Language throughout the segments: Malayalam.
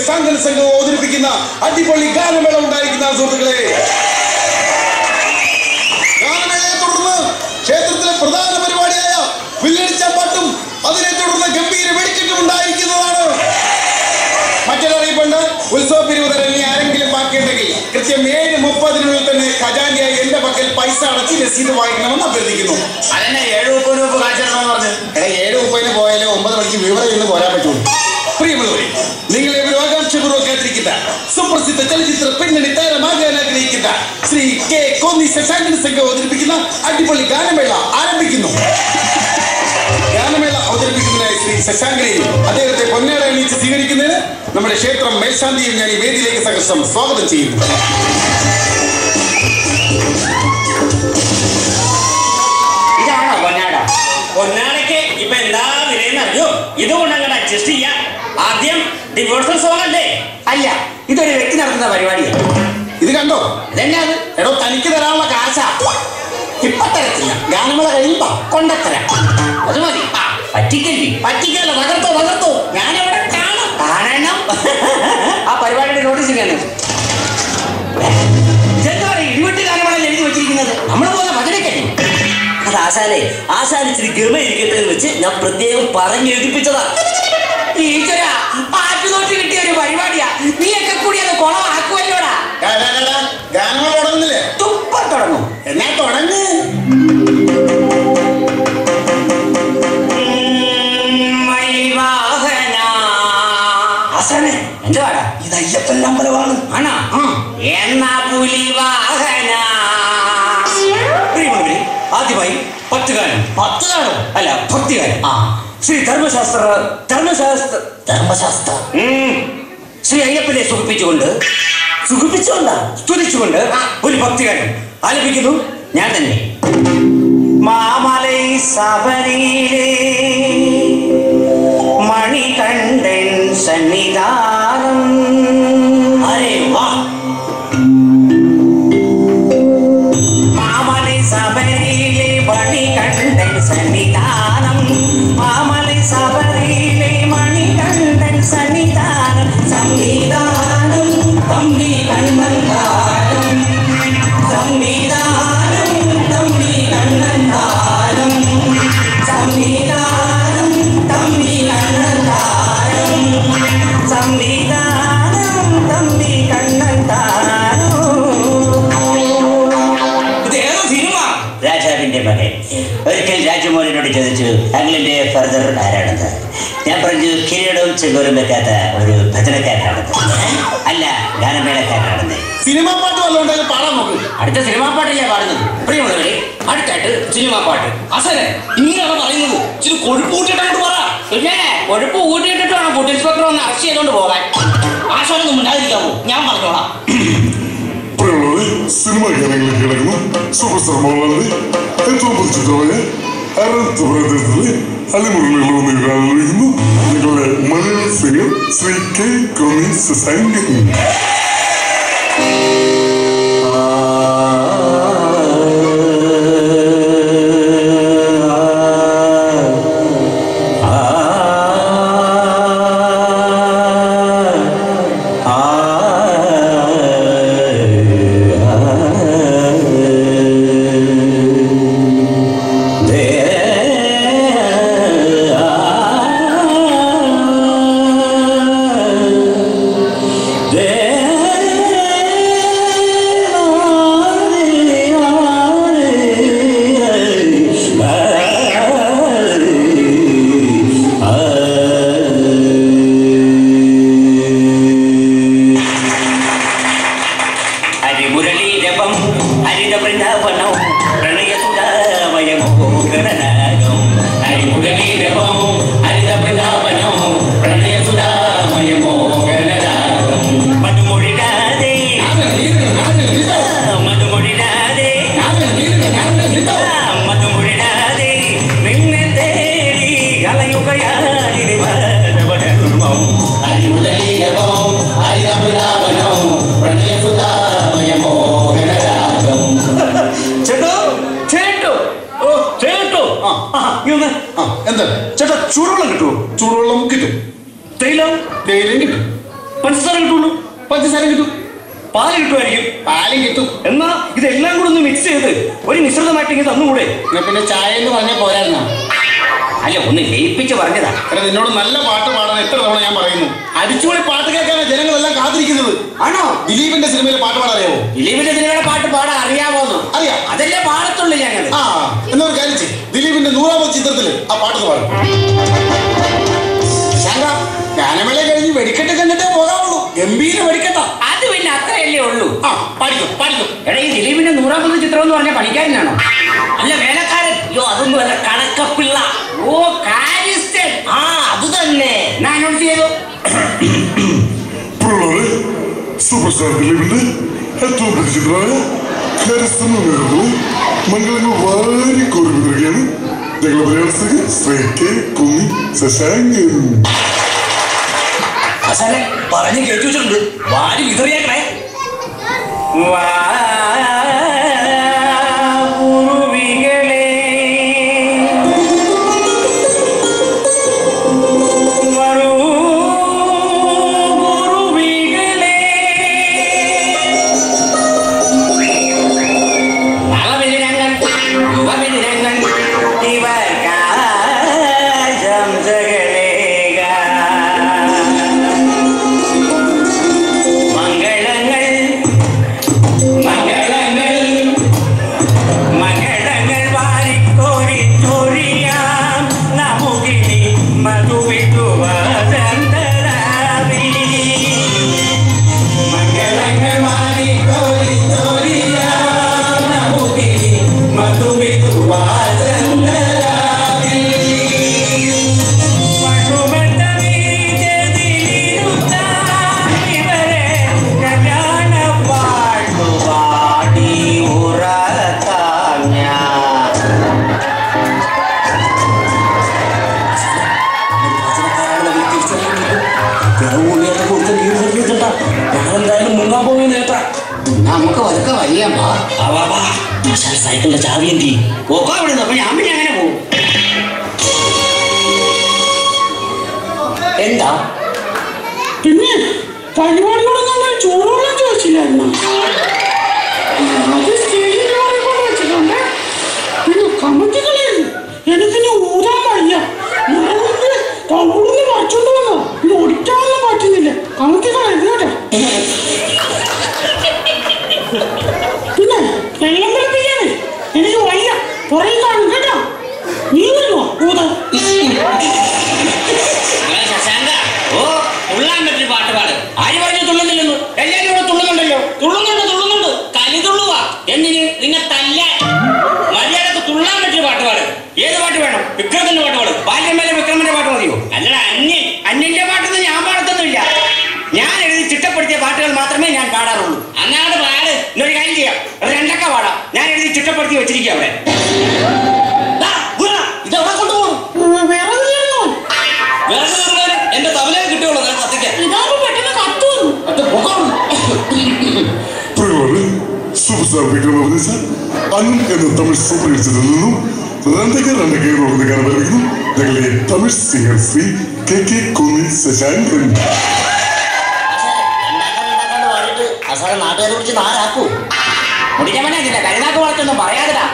ശശാങ്കൻ സംഘം അവതരിപ്പിക്കുന്ന അടിപൊളി ഗാനമേള ഉണ്ടായിരിക്കുന്ന സുഹൃത്തുക്കളെ. ഗാനമേളയെ തുടർന്ന് ക്ഷേത്രത്തിലെ പ്രധാന പരിപാടിയായ വില്ലടിച്ചാപ്പാട്ടും അതിനെ തുടർന്ന് ഗംഭീര വെടിക്കെട്ടും ഉണ്ടായിരിക്കുന്നതാണ്. മറ്റൊരറിയിപ്പുണ്ട്. ഉത്സവ പിരിവ് തരാൻ ഇനി ആരെങ്കിലും ബാക്കിയുണ്ടെങ്കിൽ കൃത്യം 7:30 തന്നെ ഖജാൻജിയായി എന്റെ പക്കൽ പൈസ അടച്ച് രസീത് വാങ്ങിക്കണമെന്ന് അഭ്യർത്ഥിക്കുന്നു. അതെന്നെ 7:30 കാണിച്ചിടണമെന്ന് പറഞ്ഞു. 7:30 പോയാലോ 9 മണിക്ക് വിവരം ഇന്ന് പോരാൻ പറ്റുള്ളൂ. പ്രിയമുള്ളവരെ, നിങ്ങളെ ഒരു ആകാംക്ഷപൂർവ്വം കാത്തിരിക്കുന്ന സുപ്രസിദ്ധ ചലച്ചിത്ര പിന്നണി താരമാകാൻ ആഗ്രഹിക്കുന്ന ശ്രീ കെ കോന്നി ശശാങ്കൻ സംഘം അവതരിപ്പിക്കുന്ന അടിപൊളി ഗാനമേള ആരംഭിക്കുന്നു. ഗാനമേള അവതരിപ്പിക്കുന്നതിനായി ശ്രീ ശശാങ്കനെയും അദ്ദേഹത്തെ പൊന്നാട അണിയിച്ച് സ്വീകരിക്കുന്നതിന് നമ്മുടെ ക്ഷേത്രം മേൽശാന്തിയും ഞാൻ ഈ വേദിയിലേക്ക് സഹർഷം സ്വാഗതം ചെയ്യുന്നു. ഇതാണോ പൊന്നാട? പൊന്നാടയ്ക്ക് ഇപ്പൊ എന്താ വിലയെന്ന് അറിയോ? ഇതുകൊണ്ട് അങ്ങനെ അഡ്ജസ്റ്റ് ചെയ്യാം. ആദ്യം ഡിവോഴ്സൽ സോങ് അല്ലേ? അല്ല, ഇതൊരു വ്യക്തി നടത്തുന്ന പരിപാടിയാണ്. ഇത് കണ്ടോ? ഇതെന്നാ അത്? എടോ, തനിക്ക് തരാനുള്ള കാശാ. ഇപ്പൊ തരത്തില്ല, ഗാനമേള കഴിയുമ്പോ കൊണ്ടത്തരാം. അത് മതി. പറ്റിക്കല്ല, തകർത്തോ. ഞാനവിടെ കാണണം. ആ പരിപാടിയുടെ നോട്ടീസ് ഇതെന്താണ് ഇടിവെട്ട് ഗാനമേള എഴുതി വെച്ചിരിക്കുന്നത്? നമ്മൾ പോലെ ഭജനക്കല്ലേ? അത് ആശാനിച്ചിരി ഗമ ഇരിക്കട്ടെ എന്ന് വെച്ച് ഞാൻ പ്രത്യേകം പറഞ്ഞെഴുതിപ്പിച്ചതാ. ടീച്ചര ആറ്റുനോട്ട് കിട്ടിയ ഒരു പരിപാടിയാ. നീയൊക്കെ കൂടി അത് കുളമാക്കുമല്ലോടാ. ഗാനമേള തുടങ്ങുന്നില്ലേ? തുപ്പ തുടങ്ങും. എന്നാ തുടങ്ങ്. എന്തുവാടാ ഇത് അയ്യപ്പൻ അമ്പലമാണ്. ആണോ? എന്നാ പുലി വാഹന. ആദ്യമായി 10 ഗാനം. 10 ഗാനം അല്ല, ഭക്തിഗാനം. ശ്രീ ധർമ്മശാസ്ത്ര ശ്രീ അയ്യപ്പനെ സുഖിപ്പിച്ചുകൊണ്ടാ സ്തുതിച്ചുകൊണ്ട് ഒരു ഭക്തിഗാനം ആലപിക്കുന്നു ഞാൻ തന്നെ. മാമലൈ സബരിയിലെ മണികണ്ഠൻ സന്നിധാനം. അരേ വാ. മാമലൈ സബരിയിലെ മണികണ്ഠൻ സന്നിധാനം. മാമലൈ സബരിയിലെ മണികണ്ഠൻ സന്നിധാനം. സംവിധാനം തമ്പി കണ്ണന്താരം. സംവിധാനം തമ്പി കണ്ണന്താരം. സംവിധാനം തമ്പി കണ്ണന്താരം. സംവിധാനം തമ്പി കണ്ണന്താരം. ഇതേതോ സിനിമ? രാജാവിന്റെ മകൻ. ഒരിക്കൽ രാജമോഹനോട് ചോദിച്ചു അങ്കിളിന്റെ ഫാദർ ആരാണെന്ന്. ഞാൻ പറഞ്ഞു കിരീടവും ചെങ്കോലും വെക്കാത്ത ഒരു ഭജനക്കാരനാണെന്ന്. അല്ല, ഗാനമേളക്കാരനാണെന്ന്. സിനിമാ പാട്ട് വല്ലോണ്ടെങ്കിൽ പാടാൻ നോക്ക്. അടുത്ത സിനിമാ പാട്ടല്ലേ പാടുന്നത്? പ്രിയമുള്ളവരെ, അടുത്തായിട്ട് സിനിമാ പാട്ട്. അസലെ ഇങ്ങനെയാണ് പറയുന്നത്. ഇച്ചിരി കൊഴുപ്പ് കൂട്ടിയിട്ടങ്ങോട്ട് പറ. പിന്നെ കൊഴുപ്പ് കൂട്ടിയിട്ടിട്ട് വേണം ഫുഡ് ഇൻസ്പെക്ടർ ഒന്ന് അറസ്റ്റ് ചെയ്തോണ്ട് പോകാൻ. ആശാനൊന്നും മിണ്ടാതിരിക്കാമോ? ഞാൻ പറഞ്ഞോളാം. സിനിമ ഗാനങ്ങളിൽ കിടക്കുന്നു സൂപ്പർസ്റ്റാർ മോഹൻലാലിന്റെ ഏറ്റവും പരിചിതമായ അനന്ത പ്രദേശത്തിലെ അലിമുറിലുള്ള ആരംഭിക്കുന്നു നിങ്ങളുടെ മലയാള സിംഗർ ശ്രീ കെ കോന്നി ശശാങ്കൻ. എന്താ ചേട്ടാ, ചൂടുവെള്ളം കിട്ടുമോ? ചൂടുവെള്ളം കിട്ടും. തേയിലയും കിട്ടും. പഞ്ചസാര കിട്ടുള്ളൂ. പഞ്ചസാര കിട്ടും, പാല് കിട്ടുമായിരിക്കും. പാലും കിട്ടും. എന്നാ ഇതെല്ലാം കൂടെ ഒന്ന് മിക്സ് ചെയ്ത് ഒരു മിശ്രിതമായിട്ട് ഇങ്ങനെ തന്നുകൂടെ? പിന്നെ ചായ എന്ന് പറഞ്ഞാൽ പോരായിരുന്നോ? അല്ല, ഒന്ന് ലയിപ്പിച്ച് പറഞ്ഞതാ. നിന്നോട് നല്ല പാട്ട് പാടാൻ എത്ര തവണ ഞാൻ പറയുന്നു. അടിച്ചുപൊളി പാട്ട് കേൾക്കാനാണ് ജനങ്ങളെല്ലാം കാത്തിരിക്കുന്നത്. ആണോ? ദിലീപിന്റെ സിനിമയിലെ പാട്ട് പാടാൻ അറിയാമോ? ദിലീപിന്റെ സിനിമയിലെ പാട്ട് പാടാൻ അറിയാമോന്നോ? അറിയാം. അതല്ലേ പാടത്തുള്ളൂ ഞങ്ങൾ. ആ, എന്നൊരു കാര്യം ചെയ്യും, ദിലീപിന്റെ 100ാമത് ചിത്രത്തിൽ ആ പാട്ട് പാടും. ഗാനമേള കഴിഞ്ഞ് വെടിക്കെട്ട് കണ്ടിട്ടേ പോകാവുള്ളൂ. ഗംഭീര വെടിക്കെട്ടാ. അത് പിന്നെ അത്രയല്ലേ ഉള്ളൂ. ആ, പാടിക്കും പാടിക്കും. എടാ, ഈ ദിലീപിന്റെ 100ാമത് ചിത്രം എന്ന് പറഞ്ഞ പണിക്കാരനാണോ? അല്ല, വേലക്കാരൻ. അയ്യോ, അതൊന്നും അല്ല, കണക്കപ്പിള്ള. ഓ, കാര്യസ്ഥൻ. ആ, അത് തന്നെ. ഞാൻ അനൗൺസ് ചെയ്തു. സൂപ്പർ സ്റ്റാർ ദിലീപിന്റെ ഏറ്റവും പരിചിതമായ കാര്യസ്ഥനും മംഗളങ്ങൾ വാരി കോരി വിതറുകയാണ് ഞങ്ങളുടെ പ്രയാസകൻ ശ്രീ കെ കുന്നി ശശാങ്കൻ. പറഞ്ഞു കേട്ടു വെച്ചിട്ടുണ്ട്. വാരി വിതറിയാക്കണേ. നമുക്ക് വലുക്ക വയ്യാ. സൈക്കിളിന്റെ ചാവി എന്തി പോക്കാ വിടുന്നു. അപ്പൊ ഞാൻ പിന്നെ അങ്ങനെ പോകും. എന്താ പിന്നെ പരിപാടികളൊന്നും ചോറോളം ചോദിച്ചില്ലായിരുന്നു. അത് സ്റ്റേജിൽ വെച്ചിട്ടുണ്ട്. പിന്നെ കമത്തികളായിരുന്നു. എനിക്കിനി ഊരാൻ വയ്യ. തവിടുന്ന് വച്ചോണ്ട് വന്നോ. ഇത് ഒടിക്കാനൊന്നും പറ്റുന്നില്ല. കമത്തികളായിരുന്നു കേട്ടോ. പിന്നെ വെള്ളം കളിപ്പിക്കാനേ എനിക്ക് വയ്യ. പുറകെ കാണും കേട്ടോ. നീ വരുമോ ഊത? ഓ, തുള്ളാൻ പറ്റൊരു പാട്ട് പാട്. ആര് പറഞ്ഞു തുള്ളുന്നില്ലെന്ന്? എല്ലാരും ഇവിടെ തുള്ളുന്നുണ്ടല്ലോ. തുള്ളുന്നുണ്ട്. കലി തുള്ളുവാ. എന്തിന്? നിന്നെ തല്ലാൻ. മര്യാദക്ക് തുള്ളാൻ പറ്റിയ പാട്ട് പാട്. ഏത് പാട്ട് വേണം? വിക്രമന്റെ പാട്ട് പാട്. ബാല്യമേലെ വിക്രമന്റെ പാട്ട് മതിയോ? അല്ലടാ, അന്യന്റെ പാട്ടൊന്നും ഞാൻ പാടത്തൊന്നുമില്ല. ഞാൻ എഴുതി ചിട്ടപ്പെടുത്തിയ പാട്ടുകൾ മാത്രമേ ഞാൻ പാടാറുള്ളൂ. അങ്ങാട് പാട്. എന്നൊരു കാര്യം ചെയ്യാം, രണ്ടൊക്കെ പാടാം. ഞാൻ എഴുതി ചിട്ടപ്പെടുത്തി വെച്ചിരിക്കുക അവിടെ. ഇതെവിടെ കൊണ്ടുപോകും? എന്റെ തവലയെ കിട്ടുള്ളൂ കത്തിക്കാൻ. സൂപ്പർ സ്റ്റാർ വിക്രം അഭിനയിച്ച അന്നും എന്ന തമിഴ് സൂപ്പർ ഹിറ്റ്സിൽ നിന്നും രണ്ടൊക്കെ ഓടുന്നകാരം വരയ്ക്കുന്നു ഞങ്ങളുടെ Tamil singer Shri K K Kunni Shashankan. നാട്ടുകാരെ കുറിച്ച് നാലാക്കൂ. മുടിക്കമ്മനെ കരുനാക്ക് വളർത്തൊന്നും പറയാതെടാ.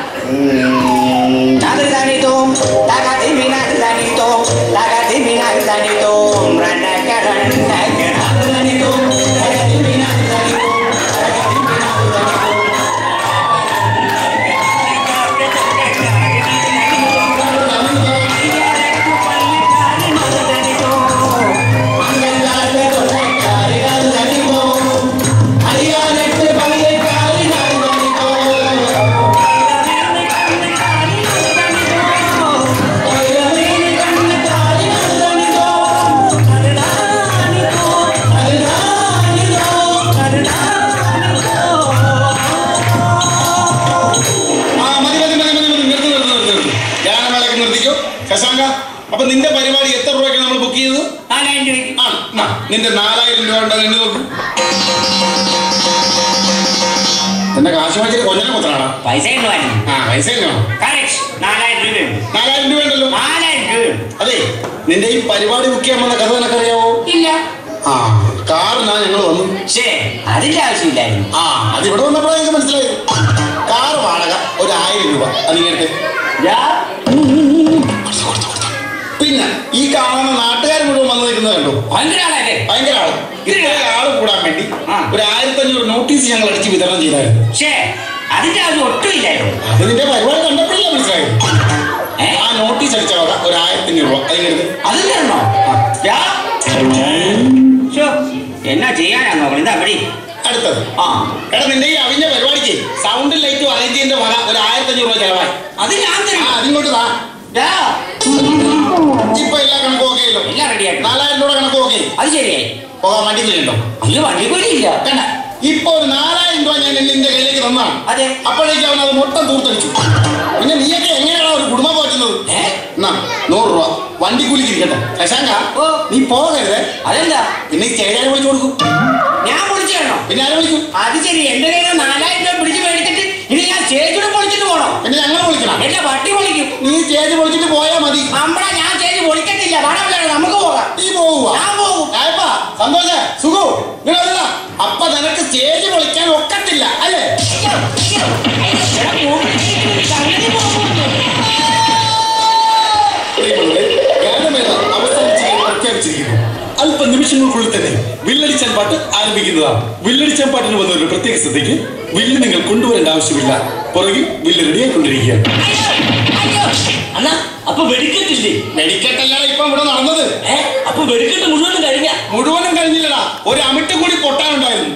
അപ്പൊ നിന്റെ പരിപാടി എത്ര രൂപയ്ക്ക് നമ്മൾ ബുക്ക് ചെയ്തത്? 4000 രൂപ. നിന്റെ 4000 രൂപ ഉണ്ടെന്ന് എണ്ണി നോക്കും. എന്റെ കാശ് വാങ്ങിച്ചിട്ട് കൊഞ്ഞനെ കുത്തനാണ്. പൈസ പൈസ 4000 രൂപയുണ്ട്. 4000 രൂപ ഉണ്ടല്ലോ. 4000 രൂപ. അതെ, നിന്റെ ഈ പരിപാടി ബുക്ക് ചെയ്യാൻ വന്ന കഥ നിനക്കറിയാവോ? ഇല്ല. ആ കാറിനാ ഞങ്ങൾ വന്നു. ശരി, അതിന്റെ ആവശ്യമില്ലായിരുന്നു. ആ അതിവിടെ വന്നപ്പോഴാണ് എനിക്ക് മനസ്സിലായത്. കാർ വാടക 1000 രൂപ. അതിങ്ങനത്തെ പിന്നെ ഈ കാണുന്ന നാട്ടുകാർ മുഴുവൻ വന്നു നിൽക്കുന്നത് കണ്ടു. ഭയങ്കര ആള്. ഇത്രയും ആള് കൂടാൻ വേണ്ടി 1500 നോട്ടീസ് ഞങ്ങൾ അടിച്ച് വിതരണം ചെയ്തായിരുന്നു. അതിന്റെ ആവശ്യം ഒട്ടുമില്ലായിരുന്നു. അത് നിന്റെ പരിപാടി കണ്ടപ്പോഴേ മനസ്സിലായത്. ആ നോട്ടീസ് അടിച്ച വക 1500 രൂപ. അതിങ്ങനത്തെ അതില്ലായിരുന്നോ? എന്നാ ചെയ്യാനാണോ ഇതാ പടി. അടുത്തത് എടാ നിന്റെ ഈ അവിഞ്ഞ പരിപാടിക്ക് സൗണ്ട് ലൈറ്റും അറേഞ്ച് ചെയ്യുന്ന വക 1500 രൂപ ചെലവായി. അത് ഞാൻ അതിങ്ങോട്ട് താ. ഇപ്പൊ എല്ലാ കണക്കും ഓക്കെ അല്ലോ? എല്ലാം റെഡിയായി. 4000 രൂപ കണക്ക് ഓക്കെ. അത് ശരിയായി. പോകാൻ വണ്ടിക്കൂലിയുണ്ടോ? അയ്യോ വണ്ടിക്കൂലിയില്ല. കണ്ട ഇപ്പൊ ഒരു 4000 രൂപ ഞാൻ നിന്റെ കയ്യിലേക്ക് തന്നാണ്. അതെ. അപ്പോഴേക്കും അവൻ അത് മൊത്തം തൂർത്തടിച്ചു. പിന്നെ നീയൊക്കെ എങ്ങനെയാണ് ഒരു കുടുംബം പോറ്റുന്നത്? എന്നാ 100 രൂപ വണ്ടിക്കൂലിക്ക് ഇരിക്കട്ടെ. ശശാങ്ക നീ പോകരുത്. അതെന്താ? പിന്നെ ചേരാൻ വിളിച്ചു കൊടുക്കും. ഞാൻ പൊളിച്ചു തരണോ? പിന്നെ ആരും വിളിക്കും? അത് ശരി. എന്റെ കയ്യിൽ 4000 രൂപ പിടിച്ച് മേടിച്ചിട്ട് ഇനി ഞാൻ സ്റ്റേജിലൂടെ പൊളിച്ചിട്ട് പോകണം. പിന്നെ ഞങ്ങൾ വിളിക്കണം. എന്റെ പട്ടി പൊളിക്കും. നീ സ്റ്റേജ് പൊളിച്ചിട്ട് പോയാൽ മതി. ഞാൻ സ്റ്റേജ് പൊളിക്കത്തില്ല. നമുക്ക് പോകാം. നീ പോവുക? ഞാൻ പോകും. സന്തോഷ സുഖു നിങ്ങൾ അപ്പൊ നിനക്ക് സ്റ്റേജ് പൊളിക്കാൻ ഒക്കത്തില്ല അല്ലേ? പ്രഖ്യാപിച്ചിരിക്കുന്നു. അല്പ നിമിഷങ്ങൾക്കുള്ളിൽ തന്നെ വില്ലടിച്ചാൻ പാട്ട് ആരംഭിക്കുന്നതാണ്. വില്ലടിച്ചാൻ പാട്ടിന് വന്ന ഒരു പ്രത്യേക ശ്രദ്ധയ്ക്ക് വില്ല് നിങ്ങൾ കൊണ്ടുവരേണ്ട ആവശ്യമില്ല. പുറകിൽ വില്ല് റെഡിയായിക്കൊണ്ടിരിക്കുകയാണ്. അപ്പൊ വെടിക്കെട്ടില്ലേ? വെടിക്കെട്ടല്ലാണ് ഇപ്പൊ ഇവിടെ നടന്നത്. അപ്പൊ വെടിക്കെട്ട് മുഴുവനും കഴിഞ്ഞില്ലടാ. ഒരു അമിട്ട് കൂടി പൊട്ടാനുണ്ടായിരുന്നു.